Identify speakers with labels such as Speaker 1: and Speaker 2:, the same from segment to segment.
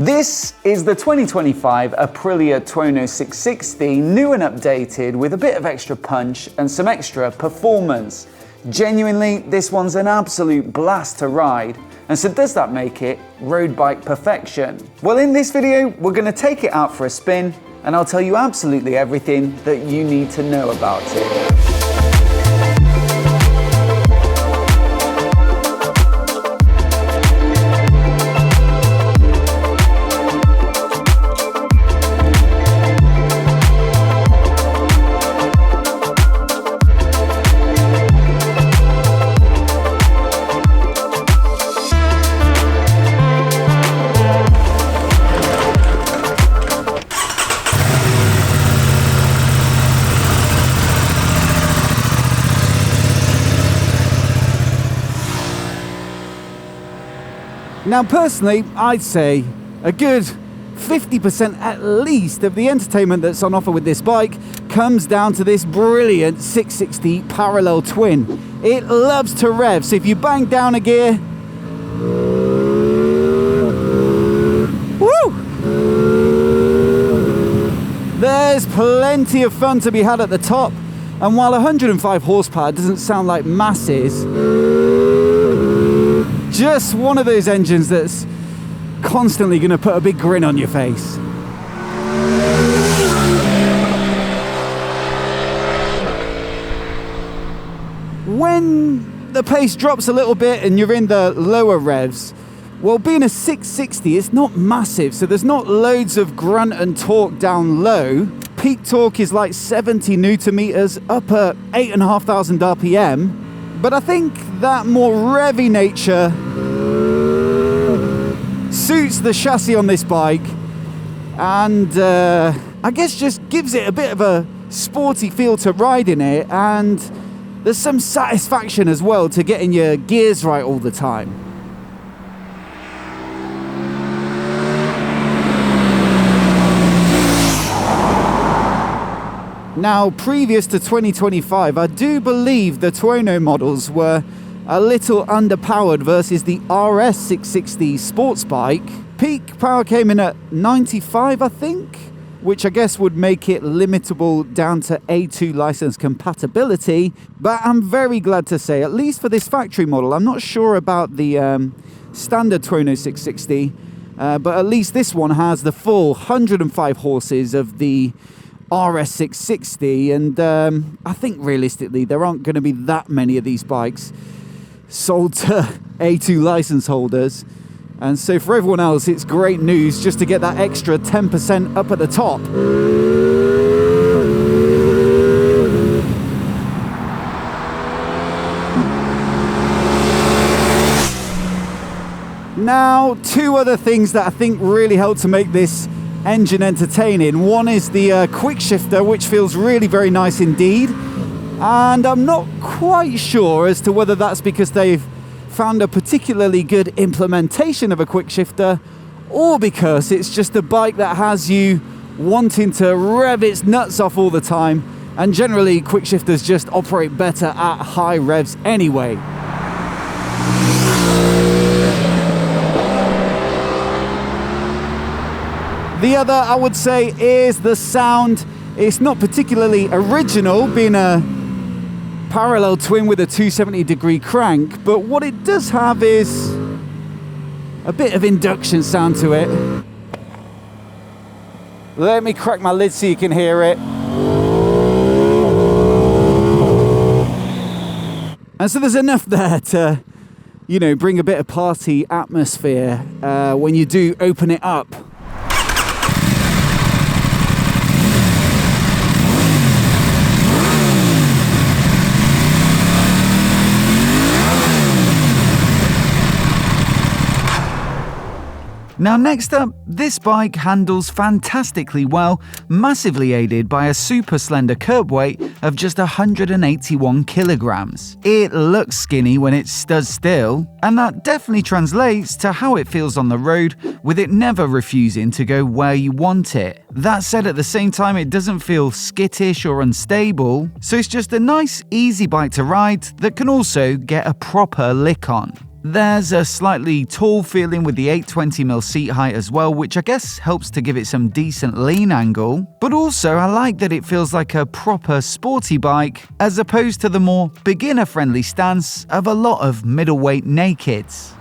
Speaker 1: This is the 2025 Aprilia Tuono 660, new and updated with a bit of extra punch and some extra performance. Genuinely, this one's an absolute blast to ride. And so does that make it road bike perfection? Well, in this video, we're going to take it out for a spin and I'll tell you absolutely everything that you need to know about it. Now personally, I'd say a good 50% at least of the entertainment that's on offer with this bike comes down to this brilliant 660 parallel twin. It loves to rev, so if you bang down a gear, woo! There's plenty of fun to be had at the top, and while 105 horsepower doesn't sound like masses, just one of those engines that's constantly going to put a big grin on your face. When the pace drops a little bit and you're in the lower revs, well, being a 660, it's not massive, so there's not loads of grunt and torque down low. Peak torque is like 70 Newton meters up at 8,500 RPM. But I think that more revvy nature suits the chassis on this bike and I guess just gives it a bit of a sporty feel to riding it, and there's some satisfaction as well to getting your gears right all the time. Now, previous to 2025, I do believe the Tuono models were a little underpowered versus the RS 660 sports bike. Peak power came in at 95, I think, which I guess would make it limitable down to A2 license compatibility. But I'm very glad to say, at least for this factory model, I'm not sure about the standard Tuono 660, but at least this one has the full 105 horses of the RS 660, and I think realistically there aren't going to be that many of these bikes sold to A2 license holders, and so for everyone else it's great news just to get that extra 10% up at the top. Now, two other things that I think really help to make this engine entertaining. One is the quick shifter, which feels really very nice indeed, and I'm not quite sure as to whether that's because they've found a particularly good implementation of a quick shifter or because it's just a bike that has you wanting to rev its nuts off all the time, and generally quick shifters just operate better at high revs anyway. The other, I would say, is the sound. It's not particularly original, being a parallel twin with a 270-degree crank, but what it does have is a bit of induction sound to it. Let me crack my lid so you can hear it. And so there's enough there to, you know, bring a bit of party atmosphere when you do open it up.
Speaker 2: Now next up, this bike handles fantastically well, massively aided by a super slender curb weight of just 181 kilograms. It looks skinny when it stood still, and that definitely translates to how it feels on the road, with it never refusing to go where you want it. That said, at the same time, it doesn't feel skittish or unstable, so it's just a nice, easy bike to ride that can also get a proper lick on. There's a slightly tall feeling with the 820mm seat height as well, which I guess helps to give it some decent lean angle. But also I like that it feels like a proper sporty bike, as opposed to the more beginner-friendly stance of a lot of middleweight nakeds.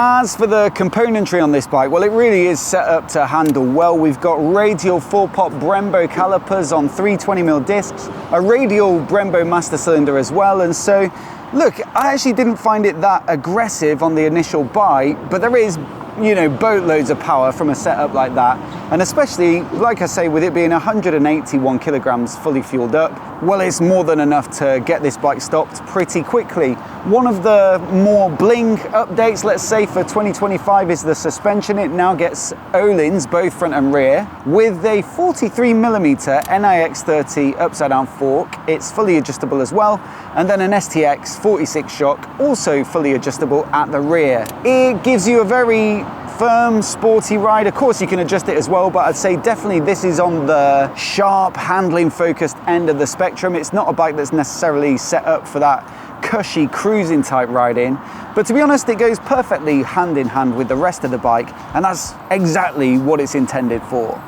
Speaker 1: As for the componentry on this bike, well, it really is set up to handle well. We've got radial 4-pot Brembo calipers on 320mm discs, a radial Brembo master cylinder as well, and so, look, I actually didn't find it that aggressive on the initial bite, but there is, you know, boatloads of power from a setup like that, and especially, like I say, with it being 181 kilograms fully fueled up, well, it's more than enough to get this bike stopped pretty quickly. One of the more bling updates, let's say, for 2025 is the suspension. It now gets Öhlins, both front and rear, with a 43mm NIX30 upside down fork. It's fully adjustable as well, and then an STX 46 shock, also fully adjustable at the rear. It gives you a very firm, sporty ride. Of course, you can adjust it as well, but I'd say definitely this is on the sharp, handling-focused end of the spectrum. It's not a bike that's necessarily set up for that cushy, cruising type riding, but to be honest, it goes perfectly hand in hand with the rest of the bike, and that's exactly what it's intended for.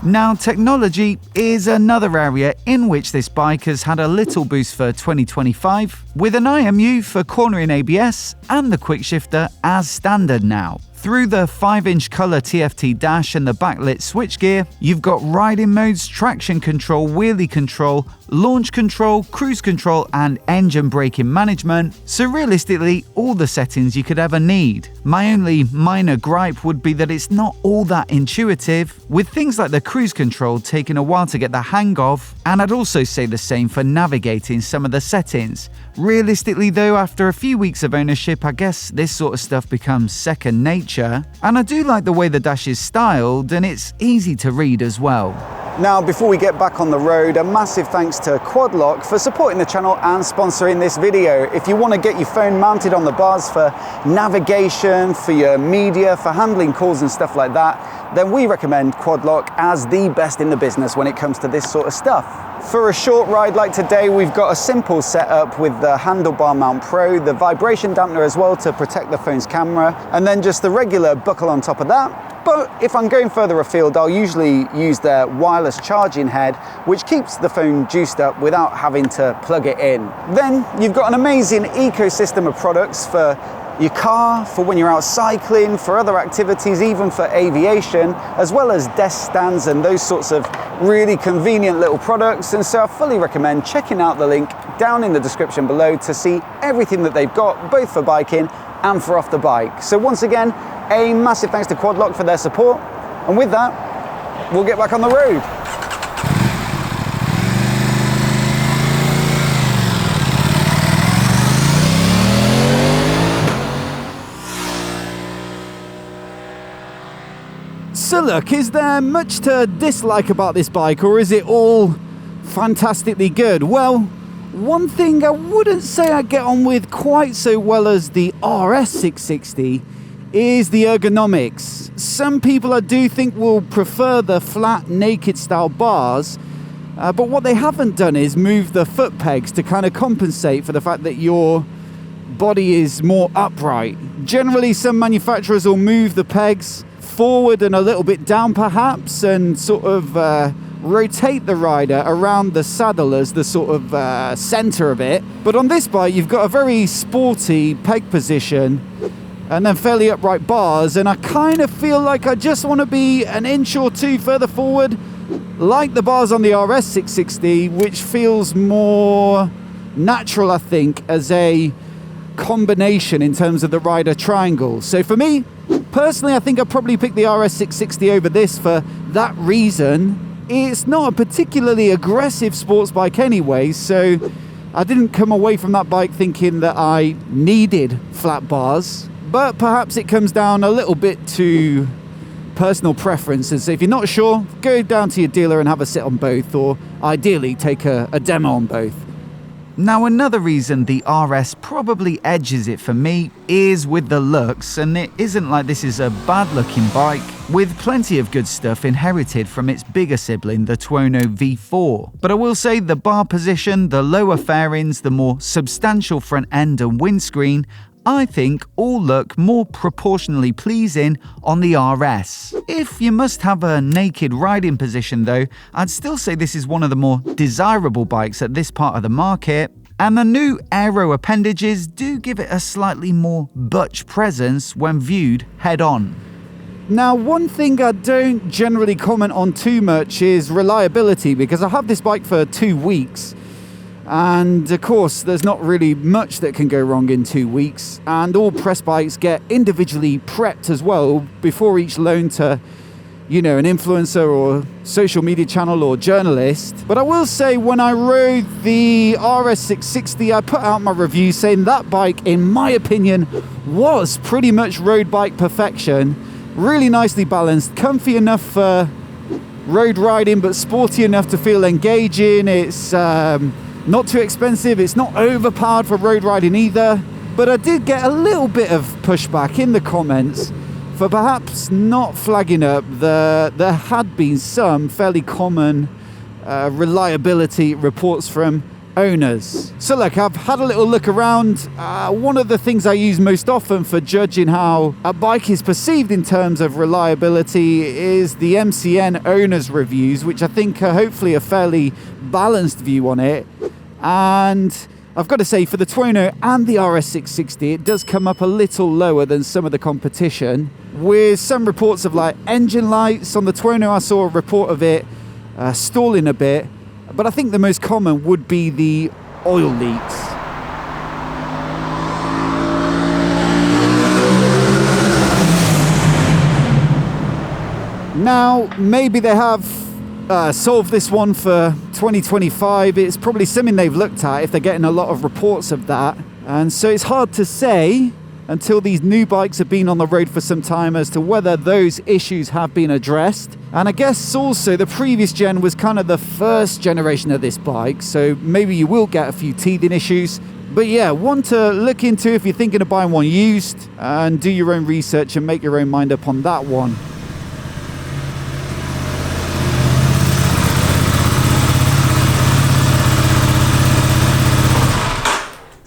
Speaker 2: Now, technology is another area in which this bike has had a little boost for 2025, with an IMU for cornering ABS and the quick shifter as standard now. Through the 5-inch colour TFT dash and the backlit switchgear, you've got riding modes, traction control, wheelie control, launch control, cruise control, and engine braking management, so realistically, all the settings you could ever need. My only minor gripe would be that it's not all that intuitive, with things like the cruise control taking a while to get the hang of, and I'd also say the same for navigating some of the settings. Realistically though, after a few weeks of ownership, I guess this sort of stuff becomes second nature, and I do like the way the dash is styled, and it's easy to read as well.
Speaker 1: Now, before we get back on the road, a massive thanks to QuadLock for supporting the channel and sponsoring this video. If you want to get your phone mounted on the bars for navigation, for your media, for handling calls and stuff like that, then we recommend QuadLock as the best in the business when it comes to this sort of stuff. For a short ride like today, we've got a simple setup with the Handlebar Mount Pro, the vibration dampener as well to protect the phone's camera, and then just the regular buckle on top of that. But if I'm going further afield, I'll usually use their wireless charging head, which keeps the phone juiced up without having to plug it in. Then you've got an amazing ecosystem of products for your car, for when you're out cycling, for other activities, even for aviation, as well as desk stands and those sorts of really convenient little products. And so I fully recommend checking out the link down in the description below to see everything that they've got, both for biking and for off the bike. So once again, a massive thanks to QuadLock for their support. And with that, we'll get back on the road. So look, is there much to dislike about this bike, or is it all fantastically good? Well, one thing I wouldn't say I get on with quite so well as the RS660 is the ergonomics. Some people I do think will prefer the flat, naked style bars, but what they haven't done is move the foot pegs to kind of compensate for the fact that your body is more upright. Generally, some manufacturers will move the pegs forward and a little bit down perhaps, and sort of rotate the rider around the saddle as the sort of center of it. But on this bike, you've got a very sporty peg position and then fairly upright bars, and I kind of feel like I just want to be an inch or two further forward, like the bars on the RS660, which feels more natural, I think, as a combination in terms of the rider triangle. So for me, personally, I think I'd probably pick the RS660 over this for that reason. It's not a particularly aggressive sports bike anyway, so I didn't come away from that bike thinking that I needed flat bars, but perhaps it comes down a little bit to personal preferences. So if you're not sure, go down to your dealer and have a sit on both, or ideally take a demo on both.
Speaker 2: Now, another reason the RS probably edges it for me is with the looks, and it isn't like this is a bad looking bike, with plenty of good stuff inherited from its bigger sibling, the Tuono V4. But I will say the bar position, the lower fairings, the more substantial front end and windscreen, I think all look more proportionally pleasing on the RS. If you must have a naked riding position though, I'd still say this is one of the more desirable bikes at this part of the market, and the new aero appendages do give it a slightly more butch presence when viewed head-on.
Speaker 1: Now, one thing I don't generally comment on too much is reliability, because I have this bike for 2 weeks. And of course, there's not really much that can go wrong in 2 weeks. And all press bikes get individually prepped as well before each loan to, you know, an influencer or social media channel or journalist. But I will say, when I rode the RS660, I put out my review saying that bike, in my opinion, was pretty much road bike perfection. Really nicely balanced, comfy enough for road riding, but sporty enough to feel engaging. It's not too expensive, it's not overpowered for road riding either. But I did get a little bit of pushback in the comments for perhaps not flagging up there had been some fairly common reliability reports from owners. So look, I've had a little look around. One of the things I use most often for judging how a bike is perceived in terms of reliability is the MCN owners reviews, which I think are hopefully a fairly balanced view on it. And I've got to say, for the Tuono and the RS660, it does come up a little lower than some of the competition, with some reports of like engine lights. On the Tuono, I saw a report of it stalling a bit, but I think the most common would be the oil leaks. Now, maybe they have solved this one for 2025. It's probably something they've looked at if they're getting a lot of reports of that. And so it's hard to say until these new bikes have been on the road for some time as to whether those issues have been addressed. And I guess also the previous gen was kind of the first generation of this bike, so maybe you will get a few teething issues. But yeah, one to look into if you're thinking of buying one used, and do your own research and make your own mind up on that one.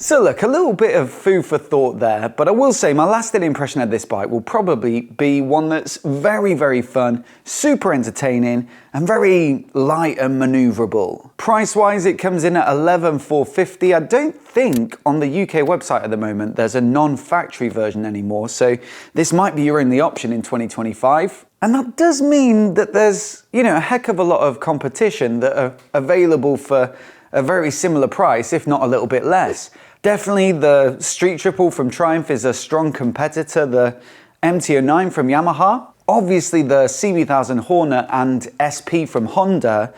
Speaker 1: So look, a little bit of food for thought there, but I will say my lasting impression of this bike will probably be one that's very, very fun, super entertaining, and very light and maneuverable. Price-wise, it comes in at $11,450. I don't think on the UK website at the moment there's a non-factory version anymore, so this might be your only option in 2025. And that does mean that there's, you know, a heck of a lot of competition that are available for a very similar price, if not a little bit less. Definitely the Street Triple from Triumph is a strong competitor, the MT-09 from Yamaha, obviously the CB1000 Hornet and SP from Honda,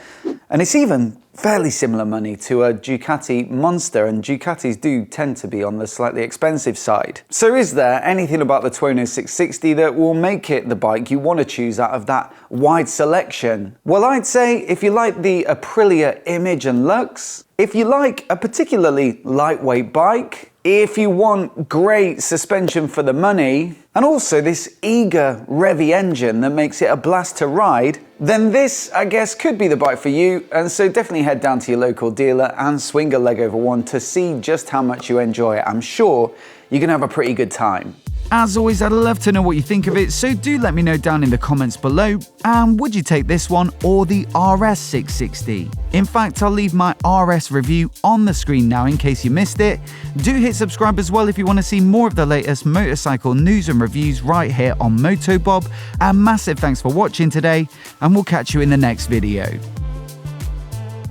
Speaker 1: and it's even fairly similar money to a Ducati Monster, and Ducatis do tend to be on the slightly expensive side. So is there anything about the Tuono 660 that will make it the bike you want to choose out of that wide selection? Well, I'd say if you like the Aprilia image and looks, if you like a particularly lightweight bike, if you want great suspension for the money, and also this eager, revvy engine that makes it a blast to ride, then this, I guess, could be the bike for you. And so definitely head down to your local dealer and swing a leg over one to see just how much you enjoy it. I'm sure you're gonna have a pretty good time.
Speaker 2: As always, I'd love to know what you think of it, so do let me know down in the comments below. And would you take this one or the RS660? In fact, I'll leave my RS review on the screen now in case you missed it. Do hit subscribe as well if you want to see more of the latest motorcycle news and reviews right here on MOTOBOB. And massive thanks for watching today, and we'll catch you in the next video.